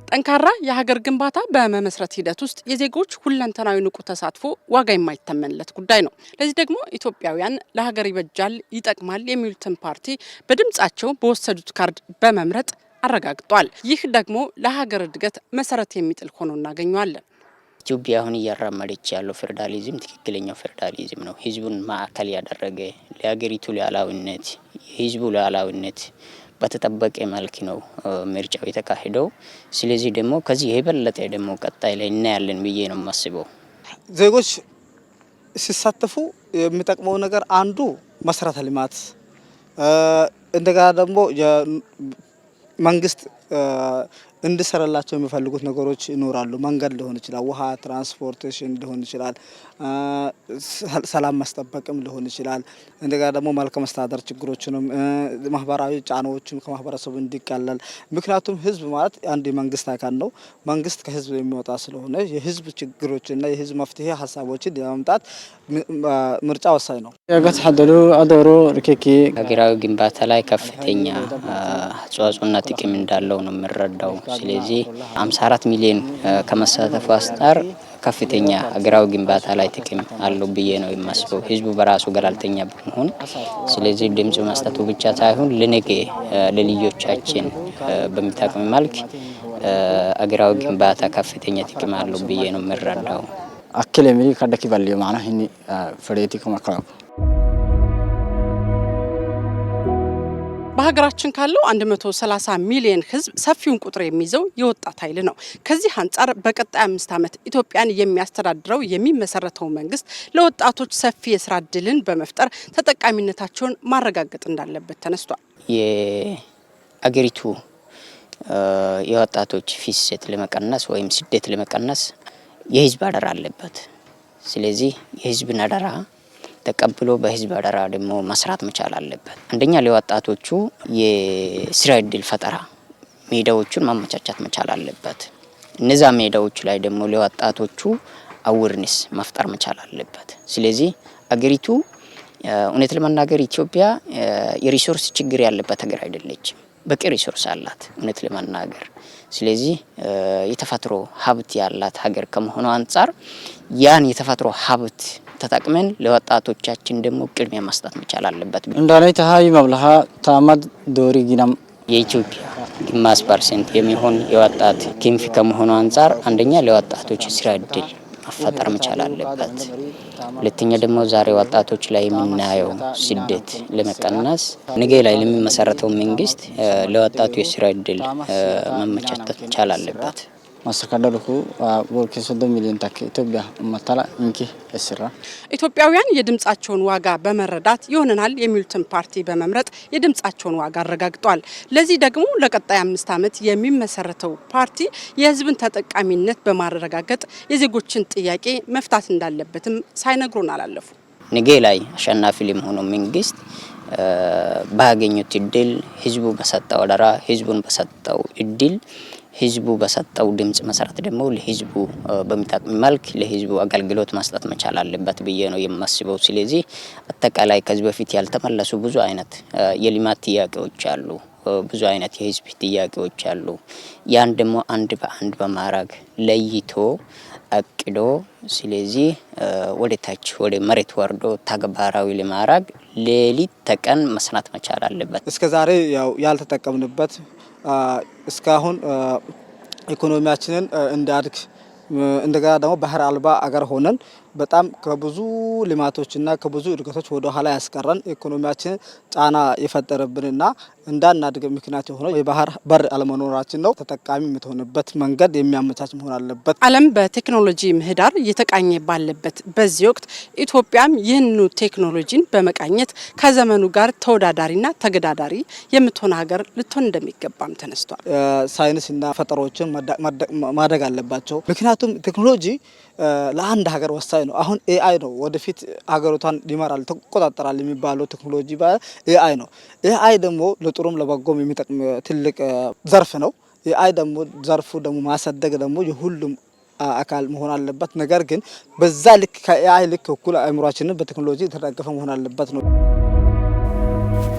ጠንካራ የሀገር ግንባታ በመመስረት ሂደት ውስጥ የዜጎች ሁለንተናዊ ንቁ ተሳትፎ ዋጋ የማይተመንለት ጉዳይ ነው። ለዚህ ደግሞ ኢትዮጵያውያን ለሀገር ይበጃል፣ ይጠቅማል የሚሉትን ፓርቲ በድምጻቸው በወሰዱት ካርድ በመምረጥ አረጋግጧል። ይህ ደግሞ ለሀገር እድገት መሰረት የሚጥል ሆኖ እናገኘዋለን። ኢትዮጵያ አሁን እያራመደች ያለው ፌዴራሊዝም ትክክለኛው ፌዴራሊዝም ነው። ህዝቡን ማዕከል ያደረገ ለሀገሪቱ ሉዓላዊነት፣ የህዝቡ ሉዓላዊነት በተጠበቀ መልክ ነው ምርጫው የተካሄደው። ስለዚህ ደግሞ ከዚህ የበለጠ ደግሞ ቀጣይ ላይ እናያለን ብዬ ነው የማስበው። ዜጎች ሲሳተፉ የሚጠቅመው ነገር አንዱ መሰረተ ልማት እንደገና ደግሞ መንግስት እንዲሰራላቸው የሚፈልጉት ነገሮች ይኖራሉ። መንገድ ሊሆን ይችላል፣ ውሃ፣ ትራንስፖርቴሽን ሊሆን ይችላል፣ ሰላም ማስጠበቅም ሊሆን ይችላል። እንደገና ደግሞ መልካም መስተዳደር ችግሮችንም ማህበራዊ ጫናዎችን ከማህበረሰቡ እንዲቀለል። ምክንያቱም ህዝብ ማለት አንድ መንግስት አካል ነው። መንግስት ከህዝብ የሚወጣ ስለሆነ የህዝብ ችግሮችና የህዝብ መፍትሄ ሀሳቦችን ለማምጣት ምርጫ ወሳኝ ነው። ሀገራዊ ግንባታ ላይ ከፍተኛ አስተዋጽኦና ጥቅም እንዳለው ነው የምንረዳው። ስለዚህ 54 ሚሊዮን ከመሳተፉ አንፃር ከፍተኛ ሀገራዊ ግንባታ ላይ ጥቅም አለው ብዬ ነው የማስበው። ህዝቡ በራሱ ገለልተኛ በመሆን ስለዚህ ድምጽ መስጠቱ ብቻ ሳይሆን ለነገ ለልጆቻችን በሚጠቅም መልክ ሀገራዊ ግንባታ ከፍተኛ ጥቅም አለው ብዬ ነው የምረዳው። አክለ ሚሊ ከደኪ ባልዩ ማና ህኒ ፍሬቲ ከመከራ በሀገራችን ካለው 130 ሚሊዮን ህዝብ ሰፊውን ቁጥር የሚይዘው የወጣት ኃይል ነው። ከዚህ አንጻር በቀጣይ 5 ዓመት ኢትዮጵያን የሚያስተዳድረው የሚመሰረተው መንግስት ለወጣቶች ሰፊ የስራ እድልን በመፍጠር ተጠቃሚነታቸውን ማረጋገጥ እንዳለበት ተነስቷል። የአገሪቱ የወጣቶች ፍሰት ለመቀነስ ወይም ስደት ለመቀነስ የህዝብ አደራ አለበት። ስለዚህ የህዝብ አደራ ተቀብሎ በህዝብ አደራ ደግሞ መስራት መቻል አለበት። አንደኛ ለወጣቶቹ የስራ እድል ፈጠራ ሜዳዎችን ማመቻቸት መቻል አለበት። እነዛ ሜዳዎች ላይ ደግሞ ለወጣቶቹ አዌርነስ መፍጠር መቻል አለበት። ስለዚህ አገሪቱ እውነት ለመናገር ኢትዮጵያ የሪሶርስ ችግር ያለበት ሀገር አይደለችም። በቂ ሪሶርስ አላት እውነት ለመናገር። ስለዚህ የተፈጥሮ ሀብት ያላት ሀገር ከመሆኑ አንፃር ያን የተፈጥሮ ሀብት ተጠቅመን ለወጣቶቻችን ደግሞ ቅድሚያ መስጠት መቻል አለበት። እንዳላይ ተሃይ መብለሃ ታማድ ዶሪ ጊናም የኢትዮጵያ 50% የሚሆን የወጣት ክንፍ ከመሆኑ አንፃር አንደኛ ለወጣቶች ስራ እድል መፈጠር መቻል አለበት። ሁለተኛ ደግሞ ዛሬ ወጣቶች ላይ የምናየው ስደት ለመቀነስ ነገ ላይ ለሚመሰረተው መንግስት ለወጣቱ የስራ እድል መመቻቸት መቻል አለበት። ማስተካደሉኩ ወርኪስ 2 ሚሊዮን ታክ ኢትዮጵያ መታላ እንኪ እስራ ኢትዮጵያውያን የድምጻቸውን ዋጋ በመረዳት ይሆነናል የሚሉትን ፓርቲ በመምረጥ የድምጻቸውን ዋጋ አረጋግጧል። ለዚህ ደግሞ ለቀጣይ 5 ዓመት የሚመሰረተው ፓርቲ የህዝብን ተጠቃሚነት በማረጋገጥ የዜጎችን ጥያቄ መፍታት እንዳለበትም ሳይነግሩን አላለፉ። ነገ ላይ አሸናፊ ለመሆኑ መንግስት ባገኙት እድል ህዝቡ በሰጠው አደራ ህዝቡን በሰጠው እድል ህዝቡ በሰጠው ድምጽ መሰረት ደግሞ ለህዝቡ በሚጠቅም መልክ ለህዝቡ አገልግሎት መስጠት መቻል አለበት ብዬ ነው የማስበው። ስለዚህ አጠቃላይ ከዚህ በፊት ያልተመለሱ ብዙ አይነት የልማት ጥያቄዎች አሉ፣ ብዙ አይነት የህዝብ ጥያቄዎች አሉ። ያን ደግሞ አንድ በአንድ በማድረግ ለይቶ አቅዶ ስለዚህ ወደ ታች ወደ መሬት ወርዶ ተግባራዊ ለማድረግ ሌሊት ተቀን መስራት መቻል አለበት። እስከዛሬ ያው ያልተጠቀምንበት እስካሁን ኢኮኖሚያችንን እንዳድግ እንደገና ደግሞ ባህር አልባ አገር ሆነን በጣም ከብዙ ልማቶችና ከብዙ እድገቶች ወደ ኋላ ያስቀረን ኢኮኖሚያችን ጫና የፈጠረብንና እንዳናድግ ምክንያት የሆነው የባህር በር አለመኖራችን ነው። ተጠቃሚ የምትሆንበት መንገድ የሚያመቻች መሆን አለበት። ዓለም በቴክኖሎጂ ምህዳር እየተቃኘ ባለበት በዚህ ወቅት ኢትዮጵያም ይህንኑ ቴክኖሎጂን በመቃኘት ከዘመኑ ጋር ተወዳዳሪና ተገዳዳሪ የምትሆን ሀገር ልትሆን እንደሚገባም ተነስቷል። ሳይንስና ፈጠሮችን ማደግ አለባቸው። ምክንያቱም ቴክኖሎጂ ለአንድ ሀገር ወሳኝ ነው። አሁን ኤአይ ነው ወደፊት ሀገሪቷን ሊመራል ተቆጣጣራል የሚባለው ቴክኖሎጂ ኤአይ ነው። ኤአይ ደግሞ ለጥሩም ለበጎም የሚጠቅም ትልቅ ዘርፍ ነው። ኤአይ ደግሞ ዘርፉ ደግሞ ማሳደግ ደግሞ የሁሉም አካል መሆን አለበት። ነገር ግን በዛ ልክ ከኤአይ ልክ እኩል አእምሯችንን በቴክኖሎጂ የተደገፈ መሆን አለበት ነው።